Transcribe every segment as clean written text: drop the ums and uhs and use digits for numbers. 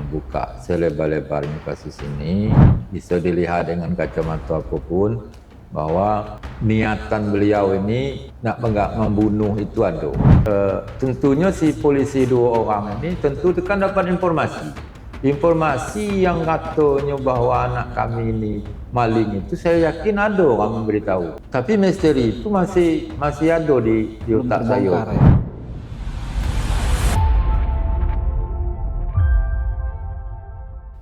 membuka selebar-lebarnya kasus ini, bisa dilihat dengan kacamata apapun bahwa niatan beliau ini nak membunuh itu ada. Tentunya si polisi 2 orang ini tentu kan dapat informasi yang katanya bahwa anak kami ini maling itu, saya yakin ada orang memberitahu. Tapi misteri itu masih ada di otak saya.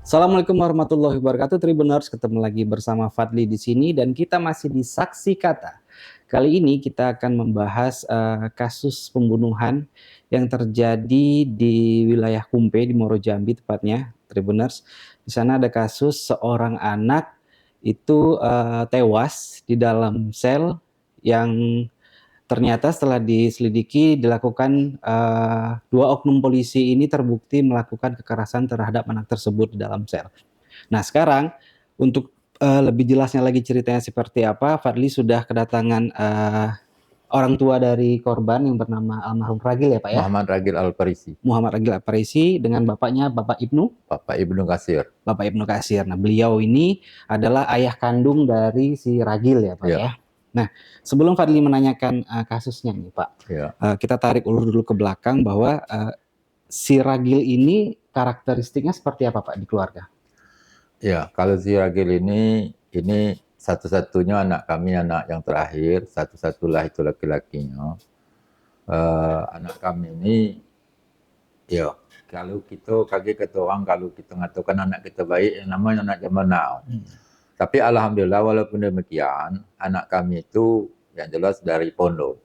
Assalamualaikum warahmatullahi wabarakatuh, Tribuners. Ketemu lagi bersama Fadli di sini dan kita masih di Saksi Kata. Kali ini kita akan membahas kasus pembunuhan yang terjadi di wilayah Kumpe di Muaro Jambi tepatnya, Tribuners. Di sana ada kasus seorang anak itu tewas di dalam sel yang ternyata setelah diselidiki dilakukan 2 oknum polisi ini terbukti melakukan kekerasan terhadap anak tersebut di dalam sel. Nah sekarang untuk lebih jelasnya lagi ceritanya seperti apa, Fadli sudah kedatangan orang tua dari korban yang bernama almarhum Ragil ya Pak ya? Muhammad Ragil Al-Parisi. Muhammad Ragil Al-Parisi dengan bapaknya Bapak Ibnu? Bapak Ibnu Kasir. Bapak Ibnu Kasir. Nah beliau ini adalah ayah kandung dari si Ragil ya Pak ya? Nah, sebelum Fadli menanyakan kasusnya nih Pak, kita tarik ulur dulu ke belakang bahwa si Ragil ini karakteristiknya seperti apa Pak di keluarga? Ya, kalau si Ragil ini satu-satunya anak kami, anak yang terakhir, satu-satulah itu laki-lakinya. Anak kami ini, ya kalau kita kaget kata orang, kalau kita mengatakan anak kita baik, yang namanya anak zaman now. Tapi alhamdulillah walaupun demikian, anak kami itu yang jelas dari pondok.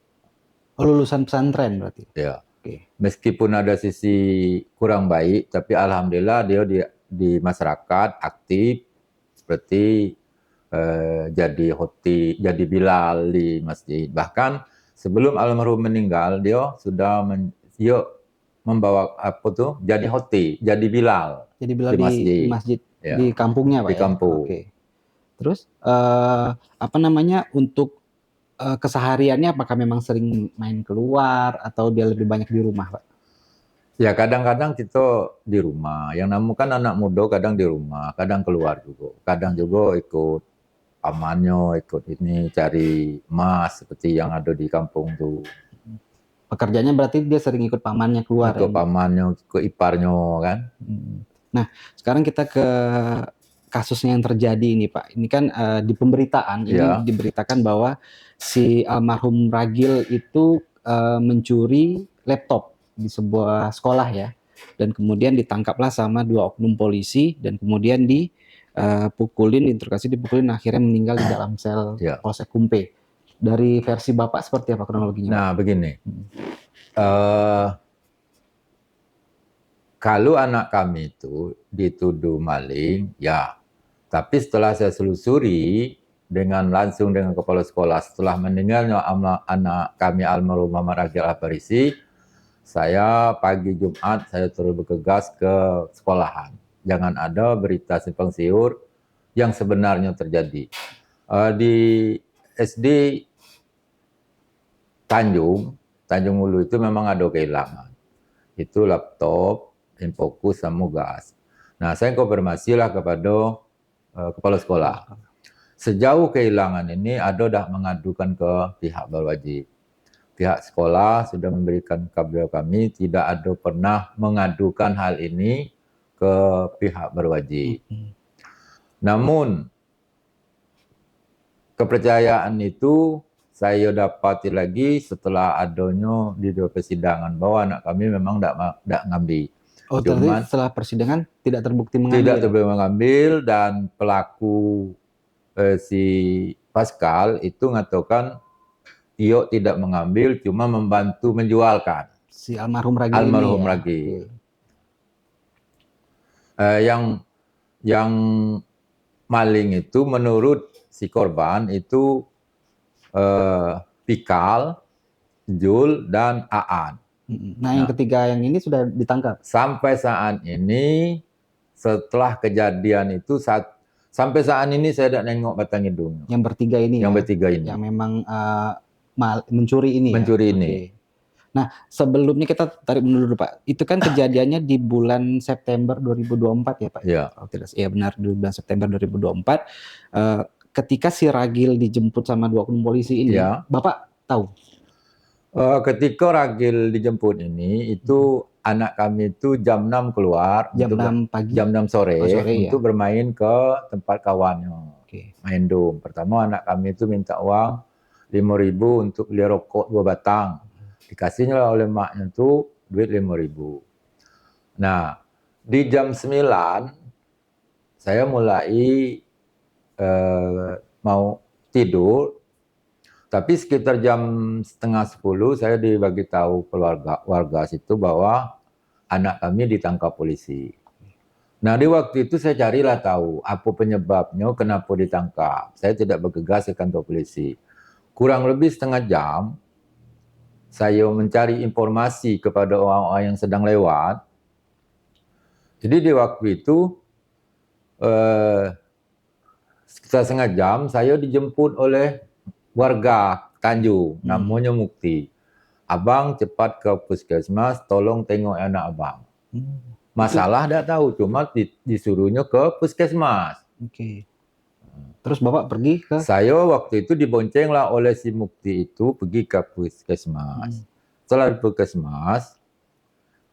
Oh, lulusan pesantren berarti? Ya. Meskipun ada sisi kurang baik, tapi alhamdulillah dia di masyarakat aktif, seperti jadi khotib, jadi bilal di masjid. Bahkan sebelum almarhum meninggal, dia sudah membawa jadi khotib, jadi bilal. Jadi bilal di masjid ya. Di kampungnya Pak di kampung. Oke. Terus untuk kesehariannya apakah memang sering main keluar atau dia lebih banyak di rumah Pak? Ya kadang-kadang kita di rumah. Yang namun kan anak muda kadang di rumah, kadang keluar juga. Kadang juga ikut pamannya, ikut ini cari emas seperti yang ada di kampung tuh. Pekerjaannya berarti dia sering ikut pamannya keluar. Ikut pamannya, ikut iparnya kan. Nah sekarang kita ke kasusnya yang terjadi ini Pak. Ini kan di pemberitaan ini diberitakan bahwa si almarhum Ragil itu mencuri laptop di sebuah sekolah ya, dan kemudian ditangkaplah sama 2 oknum polisi dan kemudian dipukulin akhirnya meninggal di dalam sel Polsek Kumpe. Dari versi Bapak seperti apa kronologinya? Nah begini, kalau anak kami itu dituduh maling, ya. Tapi setelah saya selusuri langsung dengan kepala sekolah, setelah meninggalnya anak kami almarhum Muhammad Ragil Al-Parisi, saya pagi Jumat saya terus bergegas ke sekolahan. Jangan ada berita simpang siur yang sebenarnya terjadi. Di SD Tanjung Hulu itu memang ada kehilangan. Itu laptop, infokus, sama gas. Nah, saya konfirmasilah kepada kepala sekolah. Sejauh kehilangan ini ada dah mengadukan ke pihak berwajib. Pihak sekolah sudah memberikan kabar kami, tidak ada pernah mengadukan hal ini ke pihak berwajib. Namun, kepercayaan itu saya dapati lagi setelah adanya di persidangan bahwa anak kami memang tidak ngambil. Oh, cuman setelah persidangan tidak terbukti mengambil? Tidak terbukti mengambil, dan pelaku si Pascal itu mengatakan dia tidak mengambil, cuma membantu menjualkan. Si almarhum Ragil almarhum ini ya? Ragil. Yang maling itu menurut si korban itu Pikal, Jul, dan Aan. Nah, yang ketiga yang ini sudah ditangkap? Sampai saat ini, setelah kejadian itu, sampai saat ini saya tidak nengok batang hidung. Yang bertiga ini? Yang bertiga ini. Yang memang mencuri ini? Mencuri ini. Sebelumnya kita tarik mundur dulu Pak. Itu kan kejadiannya di bulan September 2024 ya Pak? Ya. Oh, tidak, ya benar di bulan September 2024. Ketika si Ragil dijemput sama 2 oknum polisi ini, Ya. Bapak tahu? Ketika Ragil dijemput ini, itu anak kami itu jam 6 keluar, Jam untuk 6 pagi. jam 6 sore, sore ya. untuk bermain ke tempat kawannya. Oke. Main dom. Pertama anak kami itu minta uang 5.000 untuk beli rokok 2 batang. Dikasihnya oleh maknya itu duit 5.000. Nah, di jam 9 saya mulai mau tidur, tapi sekitar jam setengah 10 saya dibagi tahu warga situ bahwa anak kami ditangkap polisi. Nah, di waktu itu saya carilah tahu apa penyebabnya, kenapa ditangkap. Saya tidak bergegas ke kantor polisi. Kurang lebih setengah jam, saya mencari informasi kepada orang-orang yang sedang lewat. Jadi di waktu itu, sekitar setengah jam, saya dijemput oleh warga Tanjung, namanya Mukti. Abang cepat ke puskesmas, tolong tengok anak abang. Masalah tidak tahu, cuma disuruhnya ke puskesmas. Oke. Terus Bapak pergi ke? Saya waktu itu diboncenglah oleh si Mukti itu pergi ke puskesmas. Setelah di puskesmas,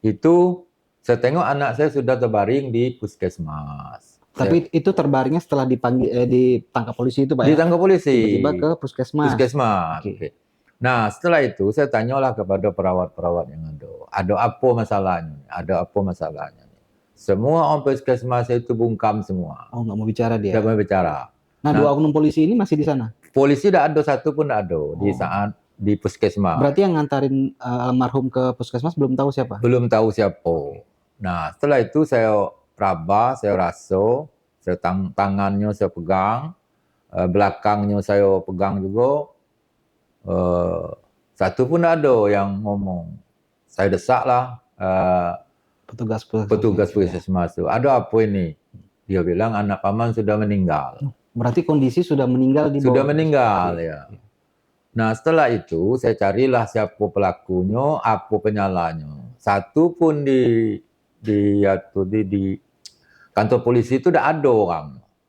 itu saya tengok anak saya sudah terbaring di puskesmas. Tapi itu terbaringnya setelah ditangkap polisi itu Pak ya? Ditangkap polisi. Tiba-tiba ke puskesmas. Puskesmas. Oke. Nah, setelah itu saya tanyalah kepada perawat-perawat yang ada. Ada apa masalahnya? Ada apa masalahnya? Semua orang puskesmas itu bungkam semua. Oh, nggak mau bicara dia? Tidak mau bicara. Nah, 2 oknum polisi ini masih di sana? Polisi tidak ada, satu pun tidak ada di saat di puskesmas. Berarti yang ngantarin almarhum ke puskesmas belum tahu siapa? Belum tahu siapa. Nah, setelah itu saya raba, saya raso, saya tangannya saya pegang, belakangnya saya pegang juga. Satu pun tidak ada yang ngomong. Saya desaklah petugas puskesmas itu. Ada apa ini? Dia bilang anak paman sudah meninggal. Berarti kondisi sudah meninggal di bawah. Sudah meninggal ya. Nah, setelah itu saya carilah siapa pelakunya, apa penyalahnya. Satu pun di kantor polisi itu tidak ada orang.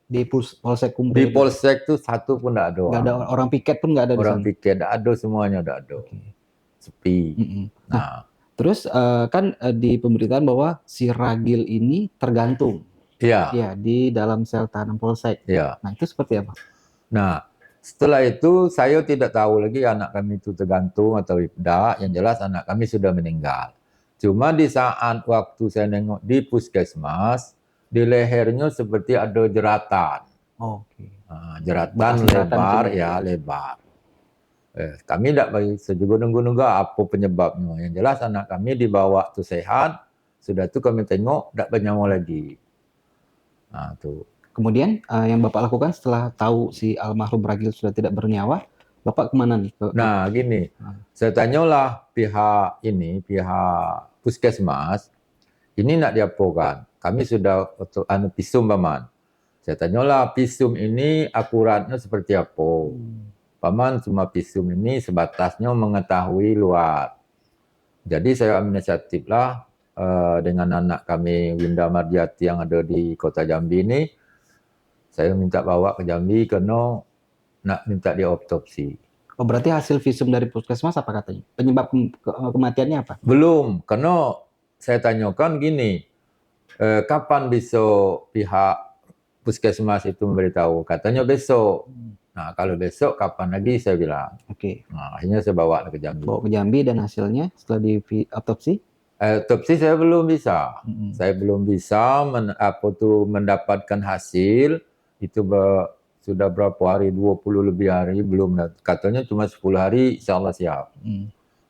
Di Polsek Kumpul. Di Polsek itu satu pun tidak ada. Nggak ada orang piket pun nggak ada di sana. Orang piket tidak ada, semuanya tidak ada. Sepi. Nah, terus kan di pemberitaan bahwa si Ragil ini tergantung. Iya. Ya, di dalam sel tahanan Polsek. Iya. Nah, itu seperti apa? Nah, setelah itu saya tidak tahu lagi anak kami itu tergantung atau tidak. Yang jelas anak kami sudah meninggal. Cuma di saat waktu saya nengok di puskesmas, di lehernya seperti ada jeratan. Oke. Nah, jeratan lebar, ya lebar. Kami tidak bisa juga nunggu-nunggu apa penyebabnya. Yang jelas anak kami dibawa tuh sehat. Sudah itu kami tengok tidak bernyawa lagi. Nah, tuh. Kemudian yang Bapak lakukan setelah tahu si almarhum Ragil sudah tidak bernyawa, Bapak kemana nih? Nah, gini, saya tanyalah pihak puskesmas, ini nak diapakan? Kami sudah visum paman. Saya tanyalah visum ini akuratnya seperti apa? Paman cuma visum ini sebatasnya mengetahui luar. Jadi saya ambil inisiatif lah dengan anak kami Winda Mardiati yang ada di Kota Jambi ini. Saya minta bawa ke Jambi karena nak minta diotopsi. Oh, berarti hasil visum dari puskesmas apa katanya? Penyebab kematiannya apa? Belum, karena saya tanyakan gini, kapan besok pihak puskesmas itu memberitahu? Katanya besok. Nah, kalau besok kapan lagi saya bilang. Oke. Nah, akhirnya saya bawa ke Jambi. Bawa ke Jambi dan hasilnya setelah di otopsi? Otopsi saya belum bisa. Saya belum bisa mendapatkan hasil. Itu sudah berapa hari, 20 lebih hari, belum. Katanya cuma 10 hari, insya Allah siap.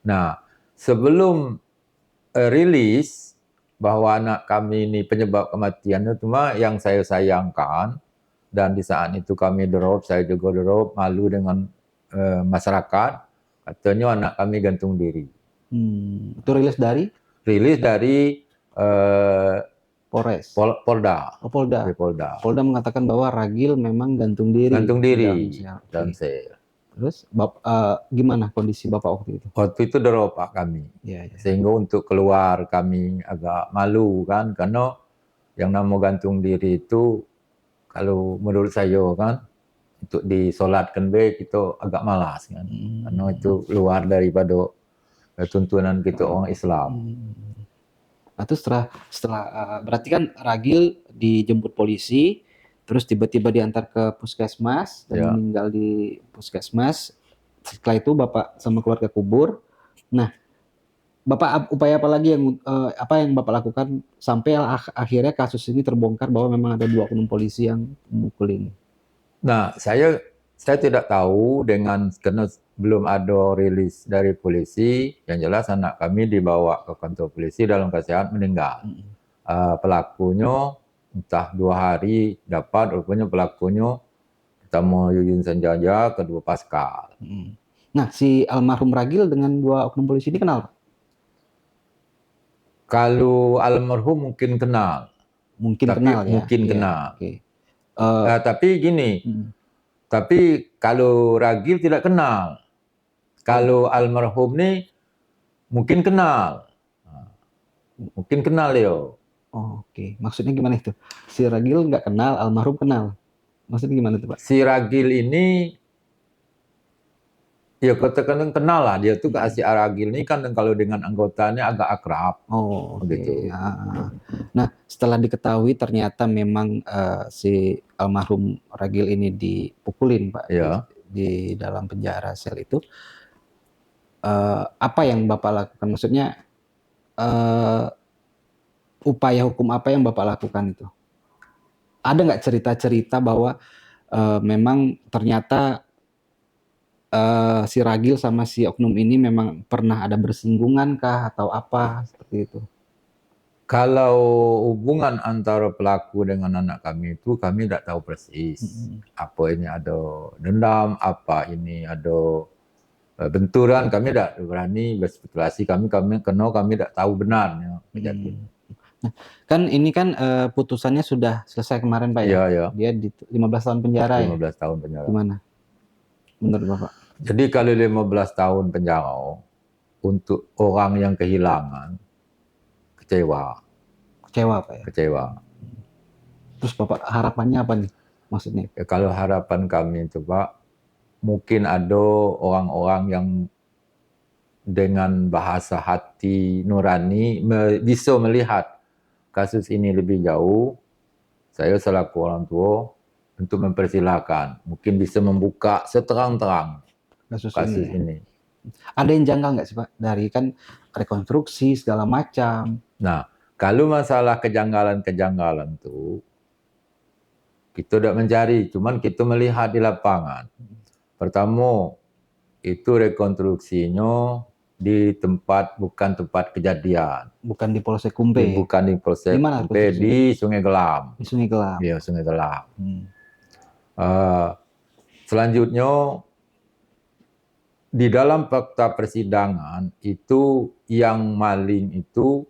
Nah, sebelum rilis bahwa anak kami ini penyebab kematiannya, cuma yang saya sayangkan, dan di saat itu kami drop, saya juga drop, malu dengan masyarakat, katanya anak kami gantung diri. Itu rilis dari? Rilis dari Polres. Polda. Oh, Polda. Polda. Polda mengatakan bahwa Ragil memang gantung diri. Gantung diri dalam sel. Terus gimana kondisi Bapak waktu itu? Waktu itu deropak kami. Iya, iya. Sehingga untuk keluar kami agak malu kan, karena yang nama gantung diri itu kalau menurut saya kan untuk disolatkan baik itu agak malas kan, karena itu luar daripada tuntunan kita orang Islam. Nah, itu setelah berarti kan Ragil dijemput polisi, terus tiba-tiba diantar ke puskesmas dan Ya. meninggal di puskesmas. Setelah itu Bapak sama keluarga kubur. Nah, Bapak upaya apa lagi apa yang Bapak lakukan sampai akhirnya kasus ini terbongkar bahwa memang ada 2 oknum polisi yang memukulin? Nah, saya tidak tahu karena belum ada rilis dari polisi. Yang jelas anak kami dibawa ke kantor polisi dalam keadaan meninggal. Pelakunya entah 2 hari dapat, rupanya pelakunya pertama Yuyun Sanjaya, kedua Pascal. Nah, si almarhum Ragil dengan 2 oknum polisi ini kenal, Pak? Kalau almarhum mungkin kenal, Mungkin tapi kenal ya. mungkin Iya, kenal. oke. Tapi gini, tapi kalau Ragil tidak kenal. Kalau almarhum nih mungkin kenal. Mungkin kenal Leo. Oh, oke. Maksudnya gimana itu? Si Ragil nggak kenal, almarhum kenal. Maksudnya gimana tuh, Pak? Si Ragil ini ya katakan kenal lah, dia tuh si Ragil ini kan kalau dengan anggotanya agak akrab. Oh, oke. Begitu. Ya. Nah, setelah diketahui ternyata memang si almarhum Ragil ini dipukulin, Pak, Ya. di dalam penjara sel itu. Apa yang Bapak lakukan? Maksudnya upaya hukum apa yang Bapak lakukan itu? Ada nggak cerita-cerita bahwa memang ternyata si Ragil sama si oknum ini memang pernah ada bersinggungan kah atau apa seperti itu? Kalau hubungan antara pelaku dengan anak kami itu kami tidak tahu persis. Apa ini ada dendam, apa ini ada benturan, kami tidak berani berspekulasi. Kami karena kami tidak tahu benarnya kejadian. Nah, kan ini kan putusannya sudah selesai kemarin, Pak, ya? Iya, iya. Dia di 15 tahun penjara ya? 15 tahun penjara. Gimana menurut Bapak? Jadi kalau 15 tahun penjara untuk orang yang kehilangan, kecewa. Kecewa, Pak ya? Kecewa. Terus Bapak harapannya apa nih maksudnya? Ya, kalau harapan kami itu Pak, mungkin ada orang-orang yang dengan bahasa hati nurani bisa melihat kasus ini lebih jauh. Saya selaku orang tua untuk mempersilahkan, mungkin bisa membuka seterang-terang kasus ini. Ada yang janggal nggak sih Pak? Dari kan rekonstruksi segala macam. Nah, kalau masalah kejanggalan-kejanggalan itu kita tidak mencari, cuman kita melihat di lapangan. Pertama, itu rekonstruksinya di tempat bukan tempat kejadian. Bukan di Polsek Kumpe. Bukan di Polsek Kumpe, di Sungai Gelam. Di Sungai Gelam. Iya, Sungai Gelam. Selanjutnya, di dalam fakta persidangan itu yang maling itu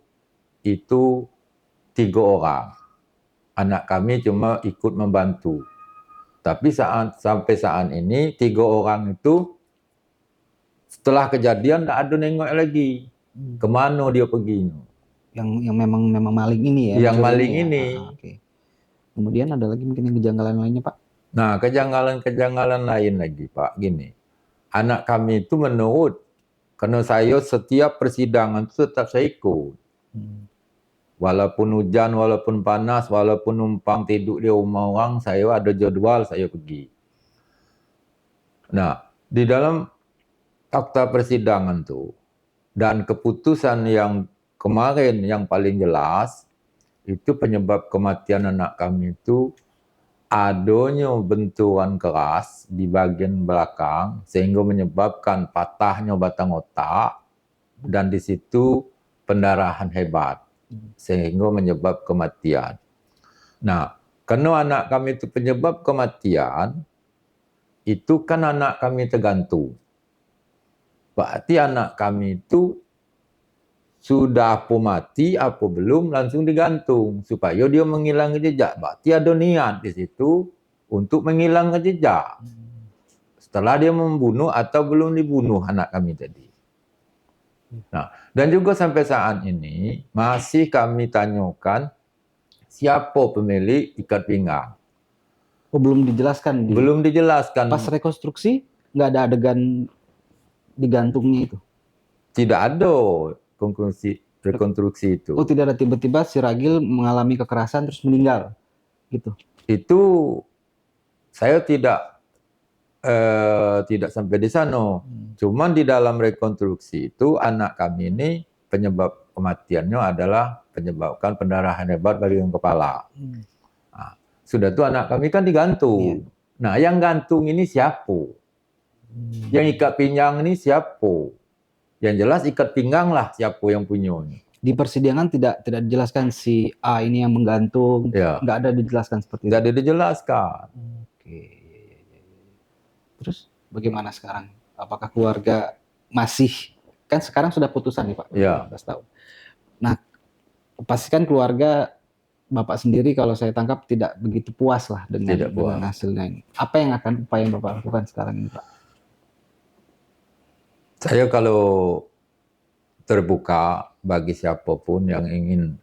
3 orang. Anak kami cuma ikut membantu. Tapi sampai saat ini 3 orang itu setelah kejadian tidak ada nengok lagi. Kemana dia pergi? Yang memang maling ini ya? Yang maling ini. Oke. Kemudian ada lagi mungkin yang kejanggalan lainnya Pak? Nah, kejanggalan lain lagi Pak, gini. Anak kami itu menurut, karena saya setiap persidangan itu tetap saya ikut. Walaupun hujan, walaupun panas, walaupun numpang tidur di rumah orang, saya ada jadwal, saya pergi. Nah, di dalam fakta persidangan tuh, dan keputusan yang kemarin yang paling jelas, itu penyebab kematian anak kami itu adanya benturan keras di bagian belakang sehingga menyebabkan patahnya batang otak dan di situ pendarahan hebat sehingga menyebab kematian. Nah, karena anak kami itu penyebab kematian, itu kan anak kami tergantung. Berarti anak kami itu sudah apa mati, apa belum, langsung digantung. Supaya dia menghilangkan jejak. Berarti ada niat di situ untuk menghilangkan jejak. setelah dia membunuh atau belum dibunuh anak kami tadi. Nah, dan juga sampai saat ini masih kami tanyakan siapa pemilik ikat pinggang. Oh, belum dijelaskan. Belum dijelaskan. Pas rekonstruksi nggak ada adegan digantungnya itu. Tidak ada rekonstruksi itu. Oh, tidak ada, tiba-tiba si Ragil mengalami kekerasan terus meninggal, gitu. Itu saya tidak sampai di sana. Cuman di dalam rekonstruksi itu anak kami ini penyebab kematiannya adalah penyebabkan pendarahan hebat bagian kepala. Nah, sudah tuh anak kami kan digantung. Nah, yang gantung ini siapa? Yang ikat pinggang ini siapa? Yang jelas ikat pinggang lah siapa yang punya. Di persidangan tidak dijelaskan si A ini yang menggantung, nggak ada dijelaskan seperti itu. Nggak ada dijelaskan. Oke. Terus bagaimana sekarang? Apakah keluarga masih, kan sekarang sudah putusan nih Pak, 15 tahun. Nah, pastikan keluarga Bapak sendiri kalau saya tangkap tidak begitu puas lah dengan hasilnya ini. Apa yang akan upaya yang Bapak lakukan sekarang ini Pak? Saya kalau terbuka bagi siapapun yang ingin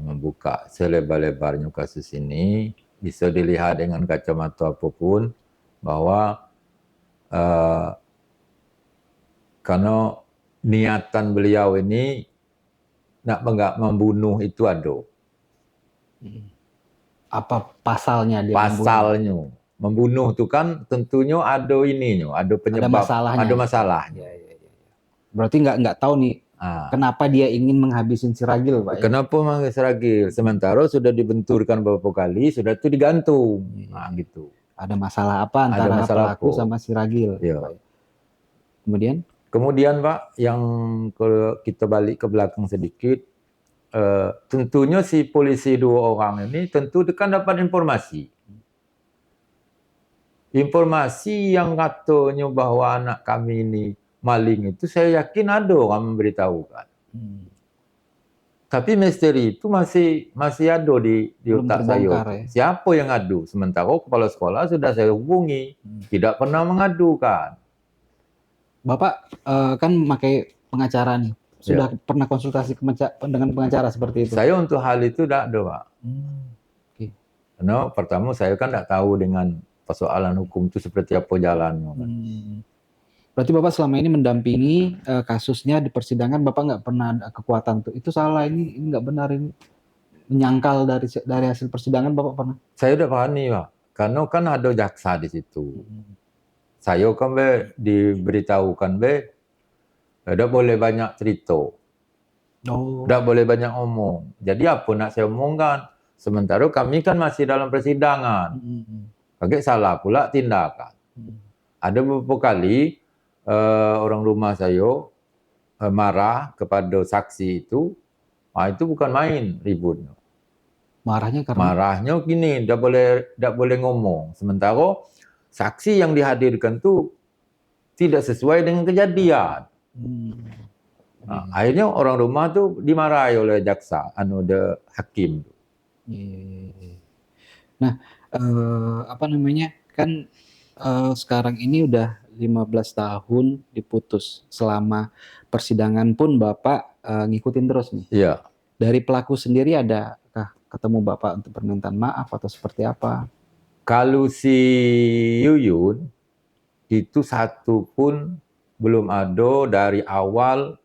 membuka selebar-lebarnya kasus ini, bisa dilihat dengan kacamata apapun, bahwa karena niatan beliau ini nak membunuh itu ada. Apa pasalnya dia Pasalnya membunuh itu kan tentunya ada ininya, ada penyebab, ada masalahnya. Berarti nggak tahu nih kenapa dia ingin menghabisin si Ragil, Pak. Kenapa menghabis Ragil? Sementara sudah dibenturkan beberapa kali, sudah itu digantung. Nah, gitu. Ada masalah apa antara pelaku sama si Ragil? Ya. Kemudian Pak, yang kita balik ke belakang sedikit, tentunya si polisi 2 orang ini tentu kan dapat informasi. Informasi yang katanya bahwa anak kami ini maling itu saya yakin ada orang memberitahukan. Tapi misteri itu masih ada di otak saya. Siapa yang ngadu? Sementara kepala sekolah sudah saya hubungi, tidak pernah mengadukan. Bapak kan memakai pengacara nih, sudah pernah konsultasi dengan pengacara seperti itu? Saya untuk hal itu tidak ada, Pak. Karena pertama saya kan tidak tahu dengan persoalan hukum itu seperti apa jalannya. Berarti Bapak selama ini mendampingi kasusnya di persidangan, Bapak nggak pernah ada kekuatan tuh. Itu salah, ini nggak benar, ini menyangkal dari hasil persidangan, Bapak pernah? Saya udah berani, Pak. Karena kan ada jaksa di situ. Saya kan diberitahukan tidak boleh banyak cerita. Tidak boleh banyak omong. Jadi apa nak saya omongkan? Sementara kami kan masih dalam persidangan. Kaget salah pula tindakan. Ada beberapa kali orang rumah saya marah kepada saksi itu bukan main ributnya. Marahnya karena? Marahnya gini, tidak boleh ngomong. Sementara saksi yang dihadirkan itu tidak sesuai dengan kejadian. Nah, akhirnya orang rumah tuh dimarahi oleh jaksa, hakim. Nah, kan sekarang ini udah 15 tahun diputus. Selama persidangan pun Bapak ngikutin terus nih. Iya. Dari pelaku sendiri adakah ketemu Bapak untuk permintaan maaf atau seperti apa? Kalau si Yuyun itu satu pun belum ada dari awal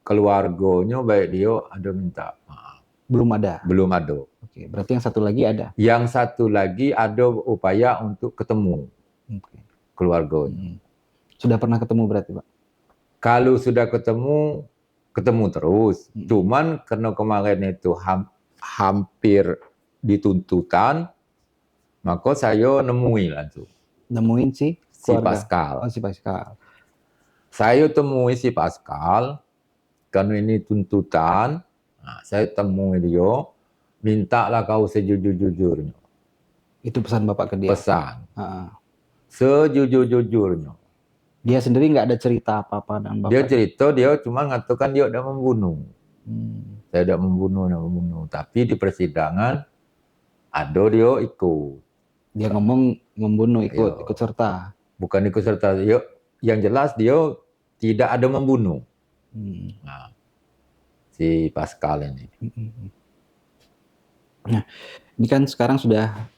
keluarganya baik dia ada minta maaf. Belum ada? Belum ada. Oke, berarti yang satu lagi ada? Yang satu lagi ada upaya untuk ketemu keluarganya. Sudah pernah ketemu berarti, Pak? Kalau sudah ketemu terus. Cuman karena kemarin itu hampir dituntutan, maka saya nemui langsung. Nemuin si Pascal. Oh, si Pascal. Saya temui si Pascal, karena ini tuntutan, saya temui dia, mintalah kau sejujur-jujurnya. Itu pesan Bapak ke dia? Pesan. Sejujur-jujurnya. Dia sendiri nggak ada cerita apa-apa dengan Bapak? Dia cerita, dia cuma mengatakan dia tidak membunuh. Saya tidak membunuh. Tapi di persidangan, ada dia ikut. Dia ngomong membunuh, ikut serta. bukan ikut serta. Yang jelas dia tidak ada membunuh. Nah, si Pascal ini. Nah, ini kan sekarang sudah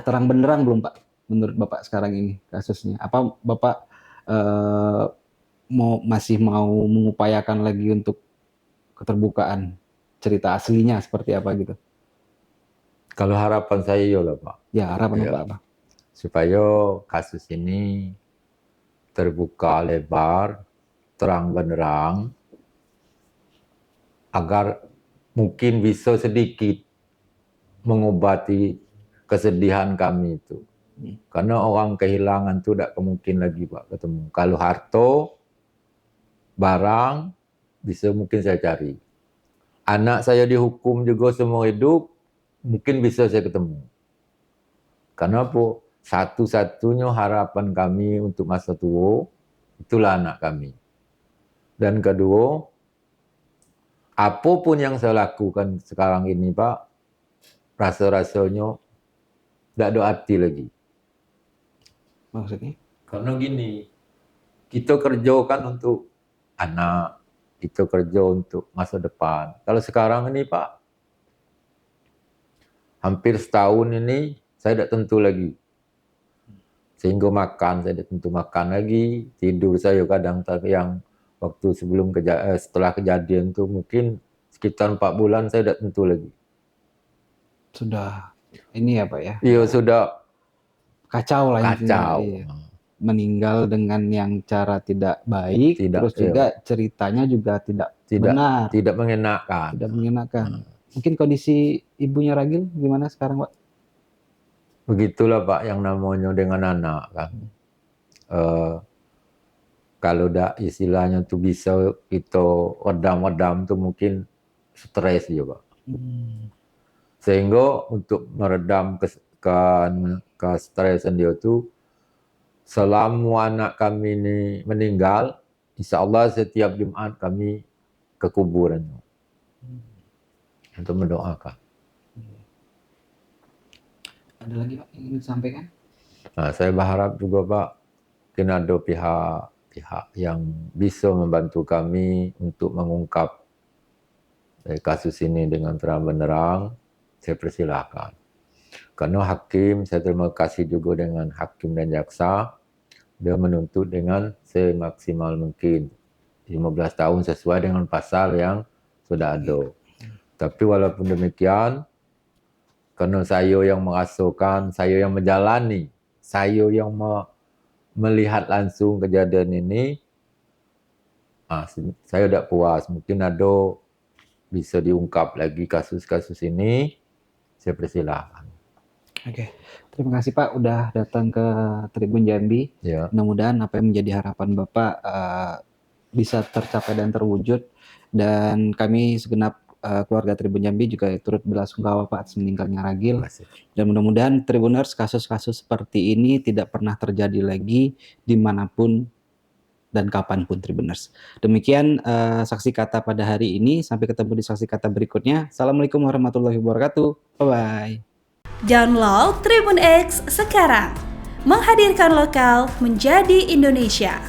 terang benderang belum Pak? Menurut Bapak sekarang ini kasusnya. Apa Bapak masih mau mengupayakan lagi untuk keterbukaan cerita aslinya seperti apa gitu? Kalau harapan saya lah Pak. Ya, harapan Ya. Bapak apa? Supaya kasus ini terbuka lebar, terang benderang, agar mungkin bisa sedikit mengobati kesedihan kami itu. Karena orang kehilangan itu tidak mungkin lagi Pak ketemu. Kalau harta, barang, bisa mungkin saya cari. Anak saya dihukum juga seumur hidup, mungkin bisa saya ketemu. Karena apa? Satu-satunya harapan kami untuk masa tua, itulah anak kami. Dan kedua, apapun yang saya lakukan sekarang ini Pak, rasa-rasanya tidak ada arti lagi. Maksudnya? Karena gini, kita kerja kan untuk anak, kita kerja untuk masa depan. Kalau sekarang ini Pak, hampir setahun ini saya tidak tentu lagi. Sehingga makan, saya tidak tentu makan lagi. Tidur saya kadang yang waktu setelah kejadian itu mungkin sekitar 4 bulan saya tidak tentu lagi. Sudah ini ya Pak ya? Iya sudah Kacau lah intinya. kacau. Iya. Meninggal dengan yang cara tidak baik, terus juga ceritanya juga tidak benar, tidak mengenakan. tidak mengenakan. Mungkin kondisi ibunya Ragil gimana sekarang, Pak? Begitulah Pak yang namanya dengan anak kan. Kalau dah istilahnya tuh bisa kita redam tuh mungkin stres juga Pak. Sehingga untuk meredam kestresan dia tuh, selama anak kami ini meninggal, insya Allah setiap Jumat kami ke kuburannya untuk mendoakan. Ada lagi Pak yang ingin disampaikan? Nah, saya berharap juga Pak, mungkin ada pihak yang bisa membantu kami untuk mengungkap kasus ini dengan terang benderang. Saya persilahkan. Karena hakim, saya terima kasih juga dengan hakim dan jaksa, dia menuntut dengan semaksimal mungkin 15 tahun sesuai dengan pasal yang sudah ada. Tapi walaupun demikian, karena saya yang mengasuhkan, saya yang menjalani, saya yang melihat langsung kejadian ini, saya tidak puas. Mungkin ada bisa diungkap lagi kasus-kasus ini, saya persilahkan. Oke, terima kasih Pak udah datang ke Tribun Jambi. Ya. Mudah-mudahan apa yang menjadi harapan Bapak bisa tercapai dan terwujud. Dan kami segenap keluarga Tribun Jambi juga turut belasungkawa Pak atas meninggalnya Ragil. Dan mudah-mudahan Tribuners kasus-kasus seperti ini tidak pernah terjadi lagi dimanapun dan kapanpun Tribuners. Demikian saksi kata pada hari ini. Sampai ketemu di saksi kata berikutnya. Assalamualaikum warahmatullahi wabarakatuh. Bye-bye. Download Tribun X sekarang. Menghadirkan lokal menjadi Indonesia.